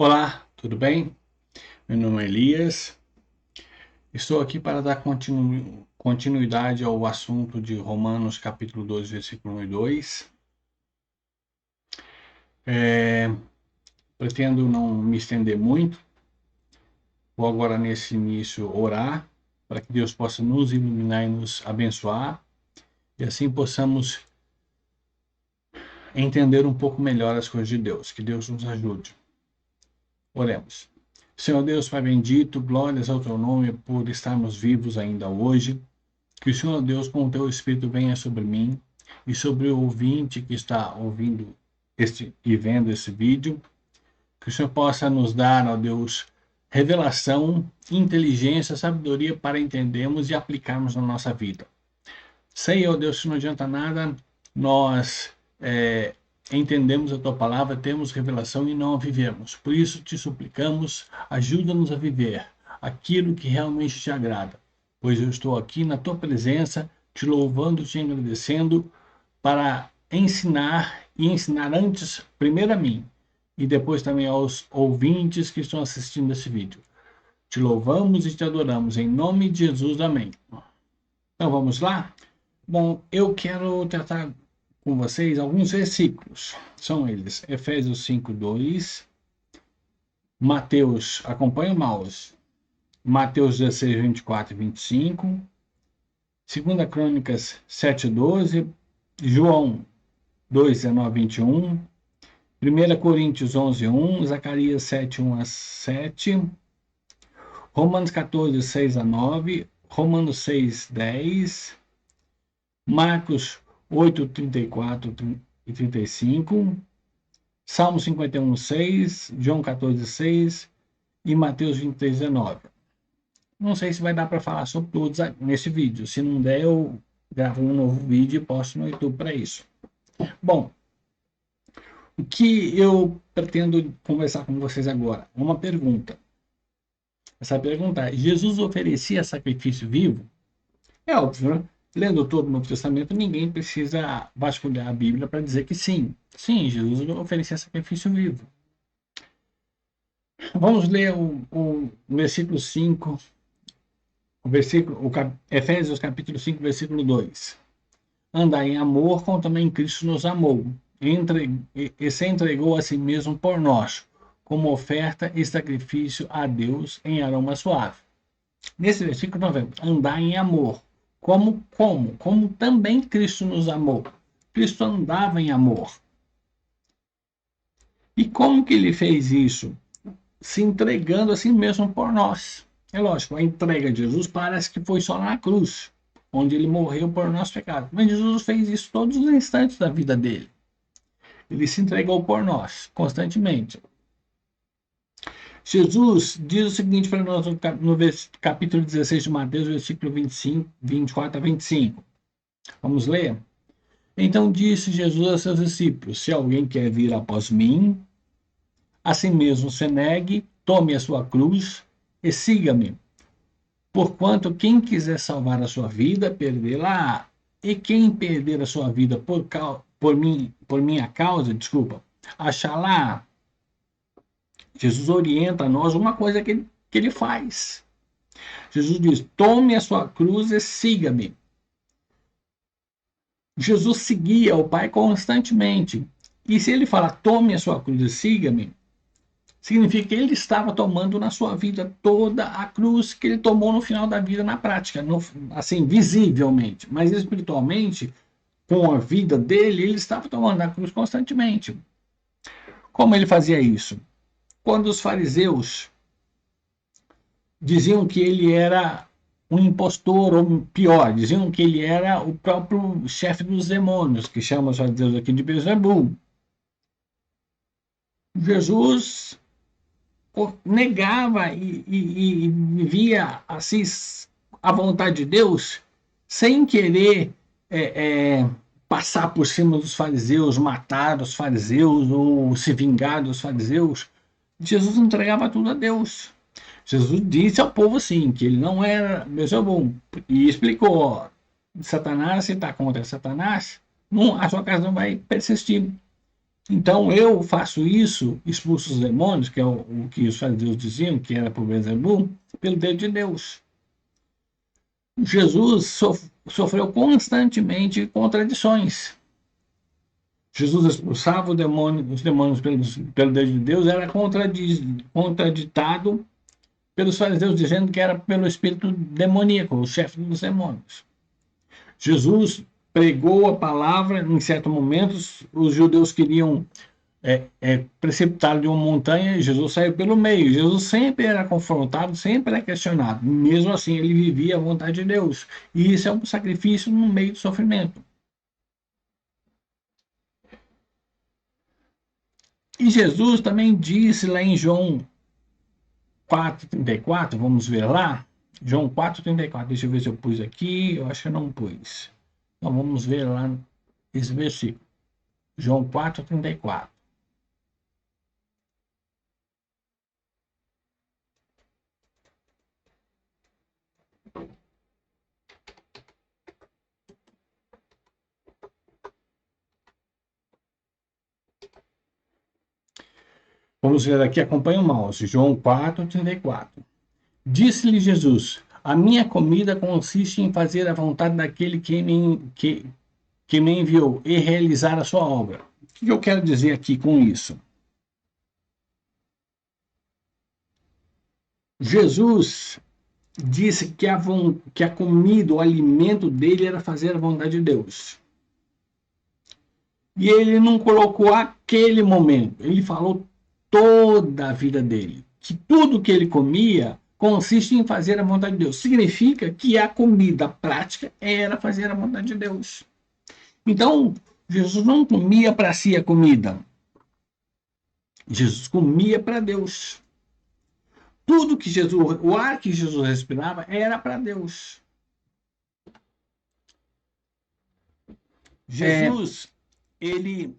Olá, tudo bem? Meu nome é Elias. Estou aqui para dar continuidade ao assunto de Romanos capítulo 2, versículo 1 e 2. Pretendo não me estender muito. Vou agora nesse início orar para que Deus possa nos iluminar e nos abençoar e assim possamos entender um pouco melhor as coisas de Deus. Que Deus nos ajude. Oremos. Senhor Deus, Pai bendito, glórias ao teu nome por estarmos vivos ainda hoje. Que o Senhor Deus, com o teu Espírito, venha sobre mim e sobre o ouvinte que está ouvindo e vendo esse vídeo. Que o Senhor possa nos dar, ó Deus, revelação, inteligência, sabedoria para entendermos e aplicarmos na nossa vida. Sei, ó Deus, que não adianta nada nós entendemos a tua palavra, temos revelação e não a vivemos. Por isso te suplicamos, ajuda-nos a viver aquilo que realmente te agrada, pois eu estou aqui na tua presença, te louvando, te agradecendo, para ensinar e ensinar antes, primeiro a mim, e depois também aos ouvintes que estão assistindo esse vídeo. Te louvamos e te adoramos, em nome de Jesus, amém. Então vamos lá? Bom, eu quero tratar com vocês alguns versículos. São eles: Efésios 5:2, Mateus, acompanha o mouse, Mateus 16, 24 e 25, 2 Crônicas 7:12, João 2, 19, 21, 1 Coríntios 11:1, Zacarias 7, 1 a 7, Romanos 14, 6 a 9, Romanos 6, 10, Marcos 8, 34 e 35, Salmo 51, 6, João 14, 6 e Mateus 23, 19. Não sei se vai dar para falar sobre todos nesse vídeo. Se não der, eu gravo um novo vídeo e posto no YouTube para isso. Bom, o que eu pretendo conversar com vocês agora? Uma pergunta. Essa pergunta é: Jesus oferecia sacrifício vivo? É óbvio, né? Lendo todo o Novo Testamento, ninguém precisa vasculhar a Bíblia para dizer que sim. Sim, Jesus oferecia sacrifício vivo. Vamos ler o versículo 5, Efésios capítulo 5, versículo 2. Andar em amor, como também Cristo nos amou, e se entregou a si mesmo por nós, como oferta e sacrifício a Deus em aroma suave. Nesse versículo nós vemos andar em amor. Como também Cristo nos amou. Cristo andava em amor. E como que ele fez isso? Se entregando a si mesmo por nós. É lógico, a entrega de Jesus parece que foi só na cruz, onde ele morreu por nosso pecado. Mas Jesus fez isso todos os instantes da vida dele. Ele se entregou por nós, constantemente. Jesus diz o seguinte para nós no capítulo 16 de Mateus, versículo 24 a 25. Vamos ler? Então disse Jesus a seus discípulos: se alguém quer vir após mim, a si mesmo se negue, tome a sua cruz e siga-me. Porquanto quem quiser salvar a sua vida, perdê-la-á. E quem perder a sua vida por minha causa, achá-la-á. Jesus orienta a nós uma coisa que ele faz. Jesus diz: tome a sua cruz e siga-me. Jesus seguia o Pai constantemente. E se ele fala, tome a sua cruz e siga-me, significa que ele estava tomando na sua vida toda a cruz que ele tomou no final da vida na prática, assim, visivelmente. Mas espiritualmente, com a vida dele, ele estava tomando a cruz constantemente. Como ele fazia isso? Quando os fariseus diziam que ele era um impostor, ou pior, diziam que ele era o próprio chefe dos demônios, que chama os fariseus aqui de Beelzebul. Jesus negava e vivia assim a vontade de Deus, sem querer passar por cima dos fariseus, matar os fariseus ou se vingar dos fariseus. Jesus entregava tudo a Deus. Jesus disse ao povo assim, que ele não era Beelzebul, e explicou, ó, Satanás, se está contra Satanás, a sua casa não vai persistir. Então eu faço isso, expulso os demônios, que é o que os fariseus diziam, que era por Beelzebul, pelo dedo de Deus. Jesus sofreu constantemente contradições. Jesus expulsava os demônios pelo dedo de Deus, era contraditado pelos fariseus, dizendo que era pelo espírito demoníaco, o chefe dos demônios. Jesus pregou a palavra, em certos momentos, os judeus queriam precipitá-lo de uma montanha, e Jesus saiu pelo meio. Jesus sempre era confrontado, sempre era questionado. Mesmo assim, ele vivia a vontade de Deus. E isso é um sacrifício no meio do sofrimento. E Jesus também disse lá em João 4,34, vamos ver lá. João 4,34, deixa eu ver se eu pus aqui, eu acho que eu não pus. Então vamos ver lá esse versículo. João 4,34. Vamos ver aqui, acompanha o mouse. João 4,34. Disse-lhe Jesus: a minha comida consiste em fazer a vontade daquele que me enviou e realizar a sua obra. O que eu quero dizer aqui com isso? Jesus disse que a comida, o alimento dele era fazer a vontade de Deus. E ele não colocou aquele momento, ele falou toda a vida dele, que tudo que ele comia consiste em fazer a vontade de Deus. Significa que a comida prática era fazer a vontade de Deus. Então, Jesus não comia para si a comida. Jesus comia para Deus. Tudo que Jesus, o ar que Jesus respirava era para Deus. Jesus, ele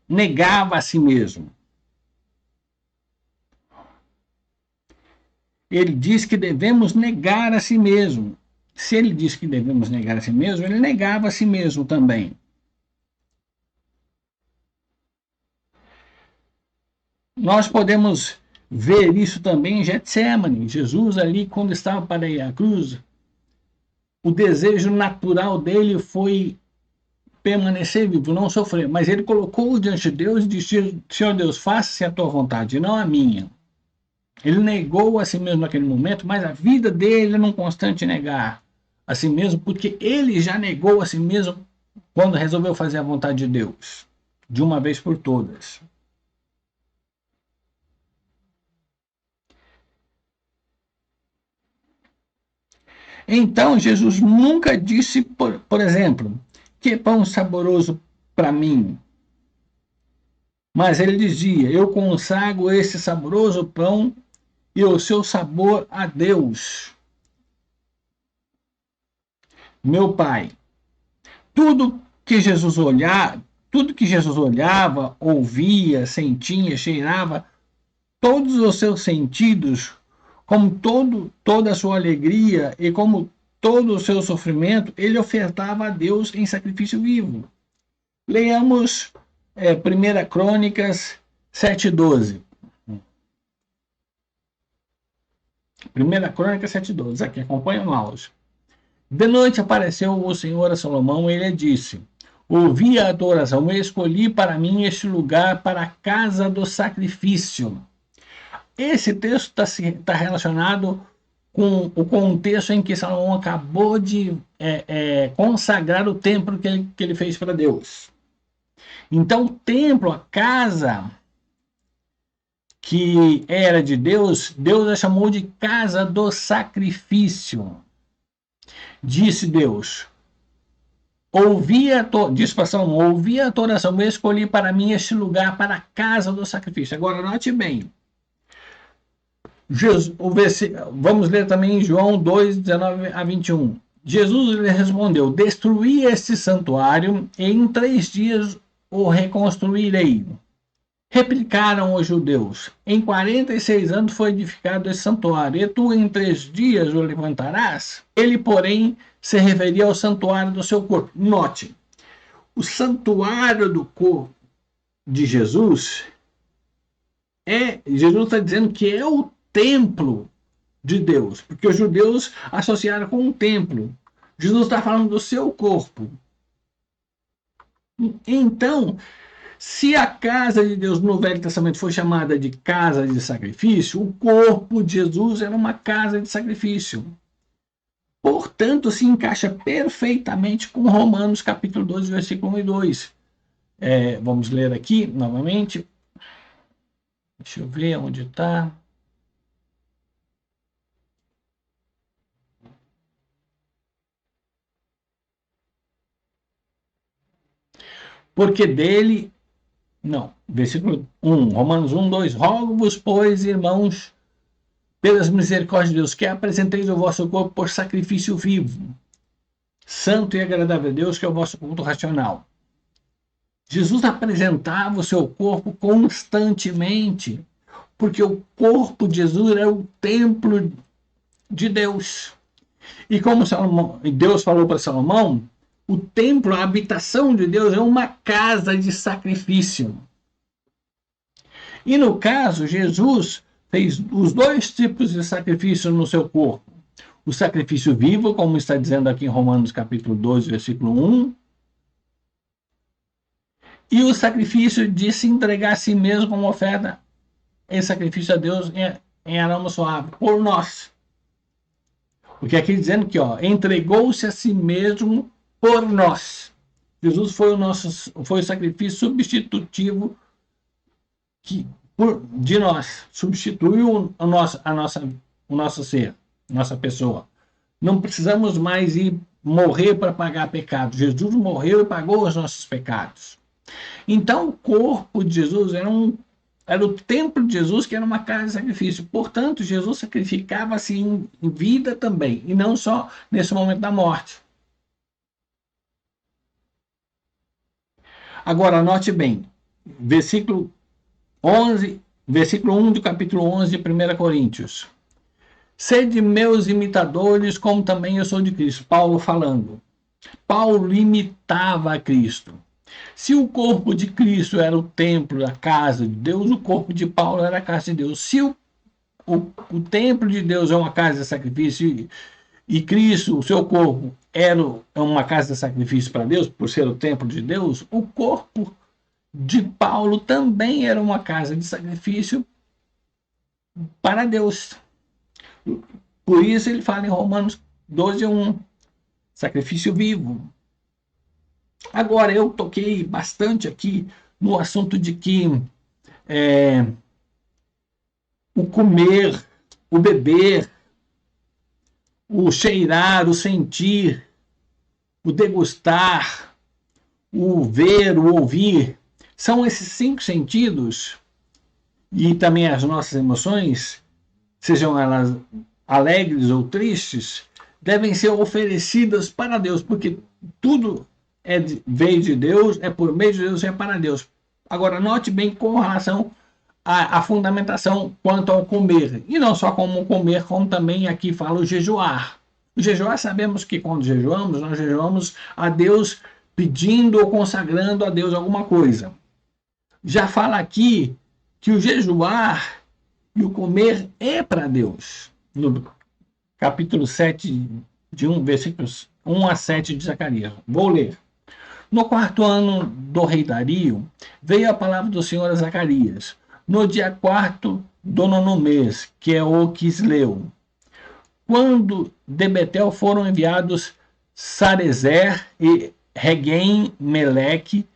negava a si mesmo. Ele diz que devemos negar a si mesmo. Se ele diz que devemos negar a si mesmo, ele negava a si mesmo também. Nós podemos ver isso também em Getsemane. Jesus ali, quando estava para ir à cruz, o desejo natural dele foi permanecer vivo, não sofrer. Mas ele colocou diante de Deus e disse: Senhor Deus, faça-se a tua vontade, não a minha. Ele negou a si mesmo naquele momento, mas a vida dele é num constante negar a si mesmo, porque ele já negou a si mesmo quando resolveu fazer a vontade de Deus, de uma vez por todas. Então, Jesus nunca disse, por exemplo, que pão saboroso para mim. Mas ele dizia: eu consagro esse saboroso pão e o seu sabor a Deus, meu Pai. Tudo que Jesus olhava, ouvia, sentia, cheirava, todos os seus sentidos, como toda a sua alegria e como todo o seu sofrimento, ele ofertava a Deus em sacrifício vivo. Leamos 1 Crônicas 7,12. 1 Crônicas 7,12. Aqui, acompanha o mouse. De noite apareceu o Senhor a Salomão e ele disse: ouvi a adoração, eu escolhi para mim este lugar para a casa do sacrifício. Esse texto está relacionado com o contexto em que Salomão acabou de consagrar o templo que ele fez para Deus. Então, o templo, a casa que era de Deus, Deus a chamou de casa do sacrifício. Disse Deus: disse para Salomão, ouvi a tua oração, eu escolhi para mim este lugar para a casa do sacrifício. Agora, note bem. Vamos ler também em João 2, 19 a 21. Jesus lhe respondeu: destruí este santuário e em 3 dias o reconstruirei. Replicaram os judeus: em 46 anos foi edificado esse santuário, e tu em 3 dias o levantarás? Ele, porém, se referia ao santuário do seu corpo. Note, O santuário do corpo de Jesus Jesus está dizendo que é o templo de Deus, porque os judeus associaram com um templo. Jesus está falando do seu corpo. Então, se a casa de Deus no Velho Testamento foi chamada de casa de sacrifício, o corpo de Jesus era uma casa de sacrifício. Portanto, se encaixa perfeitamente com Romanos capítulo 12, versículo 1 e 2. Vamos ler aqui novamente. Deixa eu ver onde está. Porque dele... Não, versículo 1, Romanos 1, 2. Rogo-vos, pois, irmãos, pelas misericórdias de Deus, que apresenteis o vosso corpo por sacrifício vivo, santo e agradável a Deus, que é o vosso culto racional. Jesus apresentava o seu corpo constantemente, porque o corpo de Jesus é o templo de Deus. E como Deus falou para Salomão, o templo, a habitação de Deus, é uma casa de sacrifício. E no caso, Jesus fez os dois tipos de sacrifício no seu corpo. O sacrifício vivo, como está dizendo aqui em Romanos capítulo 12, versículo 1, e o sacrifício de se entregar a si mesmo como oferta em sacrifício a Deus em aroma suave, por nós. Porque aqui dizendo que entregou-se a si mesmo por nós. Jesus foi o sacrifício substitutivo de nós. Substituiu o nosso ser, nossa pessoa. Não precisamos mais morrer para pagar pecado. Jesus morreu e pagou os nossos pecados. Então, o corpo de Jesus era o templo de Jesus, que era uma casa de sacrifício. Portanto, Jesus sacrificava-se em vida também, e não só nesse momento da morte. Agora, note bem, versículo 1 do capítulo 11 de 1 Coríntios. Sede meus imitadores, como também eu sou de Cristo. Paulo falando. Paulo imitava a Cristo. Se o corpo de Cristo era o templo, a casa de Deus, o corpo de Paulo era a casa de Deus. Se o templo de Deus é uma casa de sacrifício e Cristo, o seu corpo, era uma casa de sacrifício para Deus, por ser o templo de Deus, o corpo de Paulo também era uma casa de sacrifício para Deus. Por isso ele fala em Romanos 12, 1, sacrifício vivo. Agora, eu toquei bastante aqui no assunto de que o comer, o beber, o cheirar, o sentir, o degustar, o ver, o ouvir, são esses 5 sentidos, e também as nossas emoções, sejam elas alegres ou tristes, devem ser oferecidas para Deus, porque tudo veio de Deus, é por meio de Deus, é para Deus. Agora, note bem com relação à fundamentação quanto ao comer. E não só como comer, como também aqui fala o jejuar. O jejuar, sabemos que quando jejuamos, nós jejuamos a Deus pedindo ou consagrando a Deus alguma coisa. Já fala aqui que o jejuar e o comer é para Deus. No capítulo 7, versículos 1 a 7 de Zacarias. Vou ler. No 4º ano do rei Dario, veio a palavra do Senhor a Zacarias, no dia 4º do 9º mês, que é o Quisleu. Quando de Betel foram enviados Sarezer e Regem-Meleque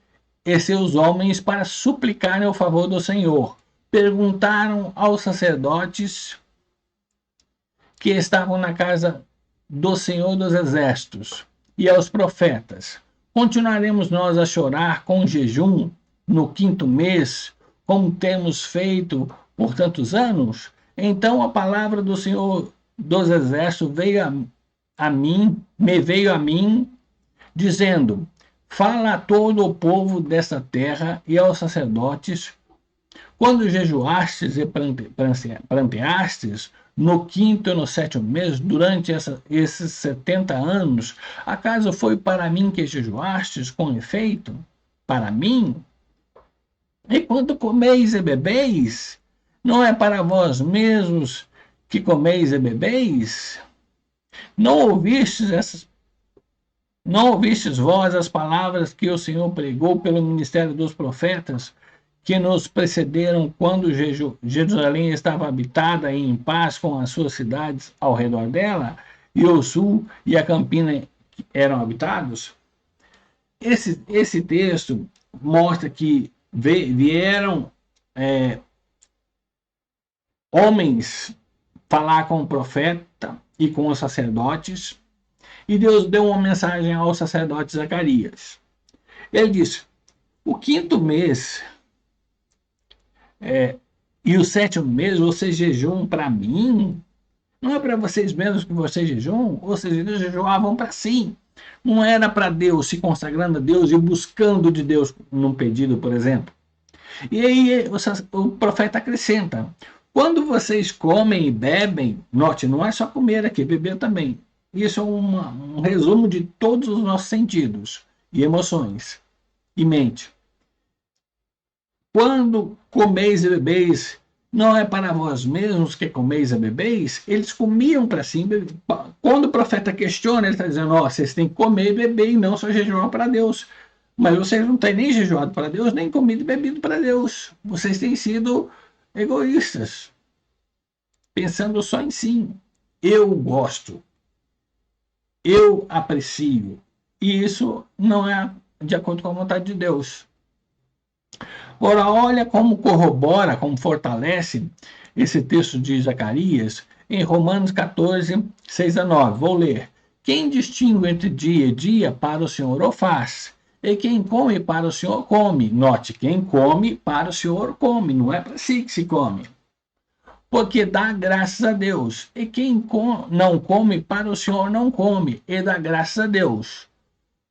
e seus homens para suplicarem o favor do Senhor, perguntaram aos sacerdotes que estavam na casa do Senhor dos Exércitos e aos profetas: continuaremos nós a chorar com jejum no 5º mês, como temos feito por tantos anos? Então a palavra do Senhor dos Exércitos me veio a mim, dizendo: fala a todo o povo desta terra e aos sacerdotes: quando jejuastes e planteastes no quinto e no sétimo mês, durante esses 70 anos, acaso foi para mim que jejuastes com efeito? Para mim? E quando comeis e bebeis, não é para vós mesmos que comeis e bebeis? Não ouvistes não ouvistes vós as palavras que o Senhor pregou pelo ministério dos profetas, que nos precederam quando Jerusalém estava habitada e em paz com as suas cidades ao redor dela, e o sul e a campina eram habitados? Esse texto mostra que vieram homens falar com o profeta e com os sacerdotes, e Deus deu uma mensagem ao sacerdote Zacarias. Ele disse: o quinto mês e o sétimo mês vocês jejuam para mim? Não é para vocês mesmos que vocês jejuam? Ou seja, eles jejuavam para si. Não era para Deus, se consagrando a Deus e buscando de Deus num pedido, por exemplo. E aí o profeta acrescenta: quando vocês comem e bebem, note, não é só comer aqui, beber também. Isso é um resumo de todos os nossos sentidos e emoções e mente. Quando comeis e bebeis, não é para vós mesmos que comeis e bebeis? Eles comiam para si. Quando o profeta questiona, ele está dizendo: ó, vocês têm que comer e beber e não só jejuar para Deus. Mas vocês não têm nem jejuado para Deus, nem comido e bebido para Deus. Vocês têm sido egoístas, pensando só em si. Eu gosto, eu aprecio. E isso não é de acordo com a vontade de Deus. Ora, olha como corrobora, como fortalece esse texto de Zacarias em Romanos 14, 6 a 9. Vou ler. Quem distingue entre dia e dia para o Senhor o faz, e quem come para o Senhor come. Note, quem come para o Senhor come, não é para si que se come. Porque dá graças a Deus. E quem não come para o Senhor não come, e dá graças a Deus.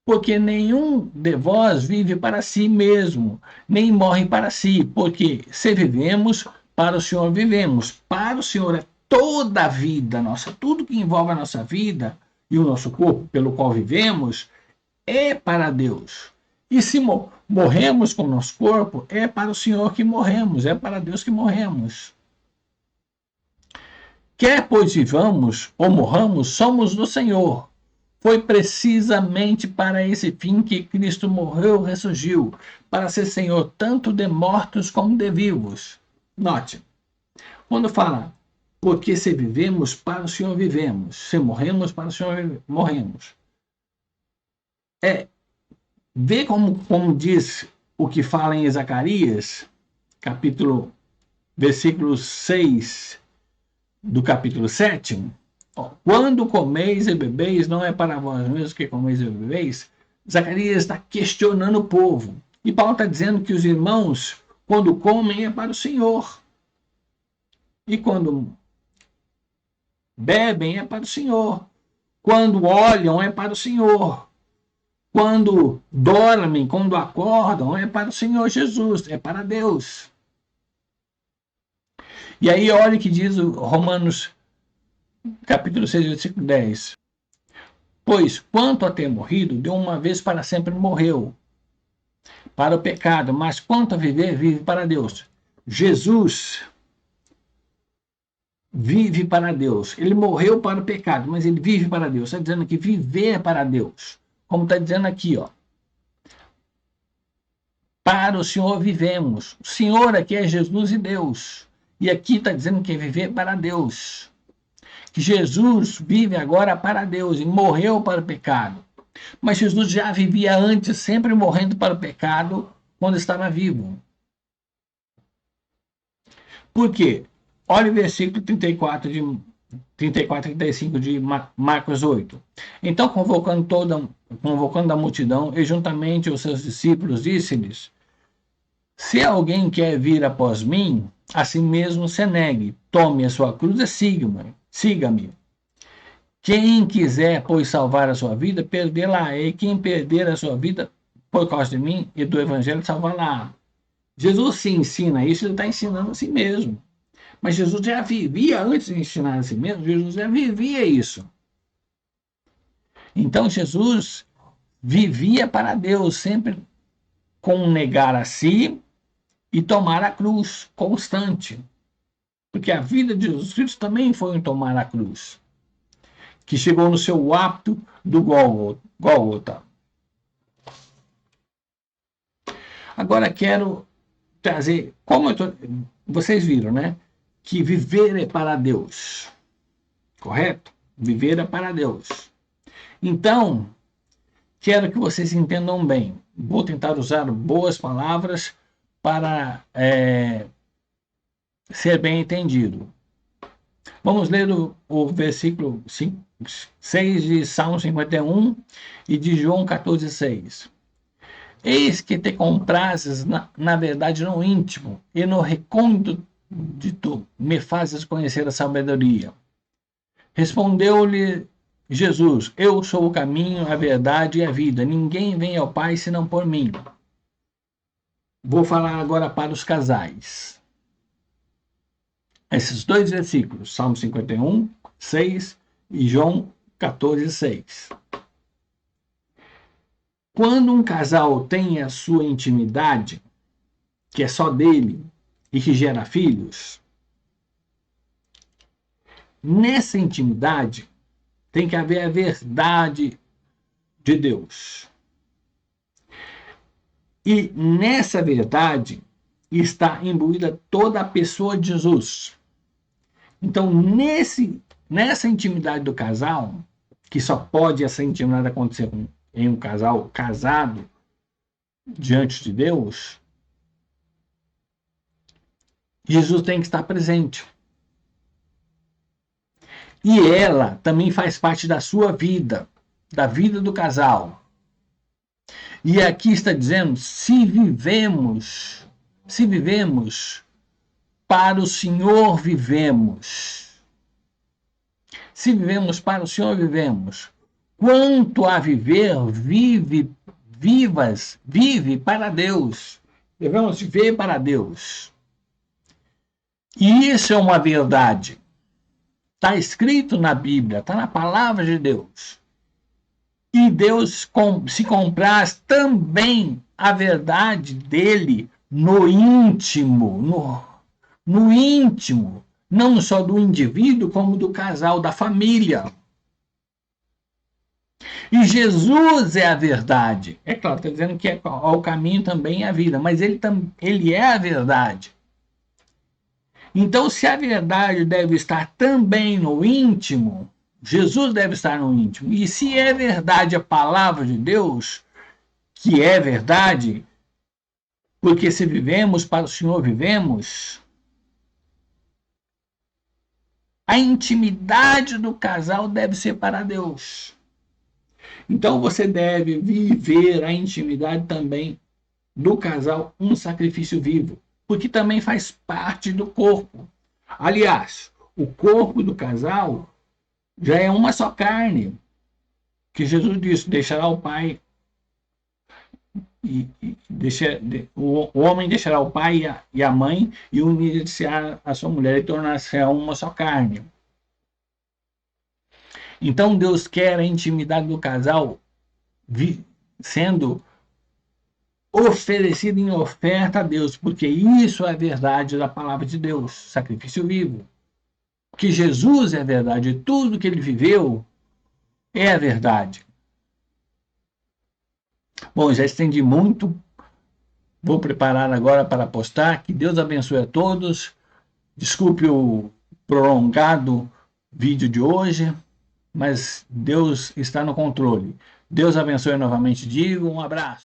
Porque nenhum de vós vive para si mesmo, nem morre para si. Porque se vivemos, para o Senhor vivemos. Para o Senhor é toda a vida nossa, tudo que envolve a nossa vida e o nosso corpo pelo qual vivemos, é para Deus. E se morremos com o nosso corpo, é para o Senhor que morremos, é para Deus que morremos. Quer pois vivamos ou morramos, somos do Senhor. Foi precisamente para esse fim que Cristo morreu e ressurgiu, para ser Senhor tanto de mortos como de vivos. Note, quando fala, porque se vivemos, para o Senhor vivemos, se morremos, para o Senhor morremos. Vê como diz o que fala em Zacarias, versículo 6 do capítulo 7. Quando comeis e bebeis, não é para vós mesmos que comeis e bebeis. Zacarias está questionando o povo. E Paulo está dizendo que os irmãos, quando comem, é para o Senhor. E quando bebem, é para o Senhor. Quando olham, é para o Senhor. Quando dormem, quando acordam, é para o Senhor Jesus, é para Deus. E aí olha o que diz o Romanos capítulo 6, versículo 10. Pois, quanto a ter morrido, de uma vez para sempre morreu para o pecado, mas quanto a viver, vive para Deus. Jesus vive para Deus. Ele morreu para o pecado, mas ele vive para Deus. Está dizendo aqui, viver para Deus. Como está dizendo aqui, ó. Para o Senhor vivemos. O Senhor aqui é Jesus e Deus. E aqui está dizendo que é viver para Deus. Que Jesus vive agora para Deus e morreu para o pecado. Mas Jesus já vivia antes, sempre morrendo para o pecado, quando estava vivo. Por quê? Olha o versículo 34 e 35 de Marcos 8. Então, convocando a multidão e juntamente os seus discípulos, disse-lhes: se alguém quer vir após mim, a si mesmo se negue, tome a sua cruz e siga-me. Quem quiser, pois, salvar a sua vida, perdê-la. E quem perder a sua vida por causa de mim e do evangelho, salvar-la. Jesus se ensina isso, ele está ensinando a si mesmo. Mas Jesus já vivia, antes de ensinar a si mesmo, Jesus já vivia isso. Então Jesus vivia para Deus, sempre com negar a si e tomar a cruz constante. Porque a vida de Jesus Cristo também foi em tomar a cruz, que chegou no seu ápice do Gólgota. Agora quero trazer, vocês viram, né? Que viver é para Deus, correto? Viver é para Deus. Então, quero que vocês entendam bem. Vou tentar usar boas palavras para ser bem entendido. Vamos ler o versículo 6 de Salmo 51 e de João 14,6. Eis que te comprazes, na verdade, no íntimo, e no recôndito me fazes conhecer a sabedoria. Respondeu-lhe Jesus: eu sou o caminho, a verdade e a vida. Ninguém vem ao Pai senão por mim. Vou falar agora para os casais. Esses dois versículos, Salmo 51, 6 e João 14, 6. Quando um casal tem a sua intimidade, que é só dele e que gera filhos, nessa intimidade tem que haver a verdade de Deus. E nessa verdade está imbuída toda a pessoa de Jesus. Então, nessa intimidade do casal, que só pode essa intimidade acontecer em um casal casado diante de Deus, Jesus tem que estar presente. E ela também faz parte da sua vida, da vida do casal. E aqui está dizendo, se vivemos para o Senhor vivemos. Se vivemos para o Senhor vivemos. Quanto a viver, vive para Deus. Devemos viver para Deus. E isso é uma verdade. Está escrito na Bíblia, está na palavra de Deus. E Deus se compraz também a verdade dele no íntimo, no íntimo, não só do indivíduo, como do casal, da família. E Jesus é a verdade. É claro, está dizendo que é o caminho também é a vida, mas ele é a verdade. Então, se a verdade deve estar também no íntimo, Jesus deve estar no íntimo. E se é verdade a palavra de Deus, que é verdade, porque se vivemos para o Senhor vivemos, a intimidade do casal deve ser para Deus. Então você deve viver a intimidade também do casal, um sacrifício vivo, porque também faz parte do corpo. Aliás, o corpo do casal já é uma só carne, que Jesus disse, deixará o pai o homem deixará o pai e a mãe e unir-se a sua mulher e tornar-se uma só carne. Então Deus quer a intimidade do casal sendo oferecida em oferta a Deus, porque isso é a verdade da palavra de Deus, sacrifício vivo. Que Jesus é a verdade, tudo que ele viveu é a verdade. Bom, já estendi muito, vou preparar agora para postar. Que Deus abençoe a todos. Desculpe o prolongado vídeo de hoje, mas Deus está no controle. Deus abençoe novamente, digo, um abraço.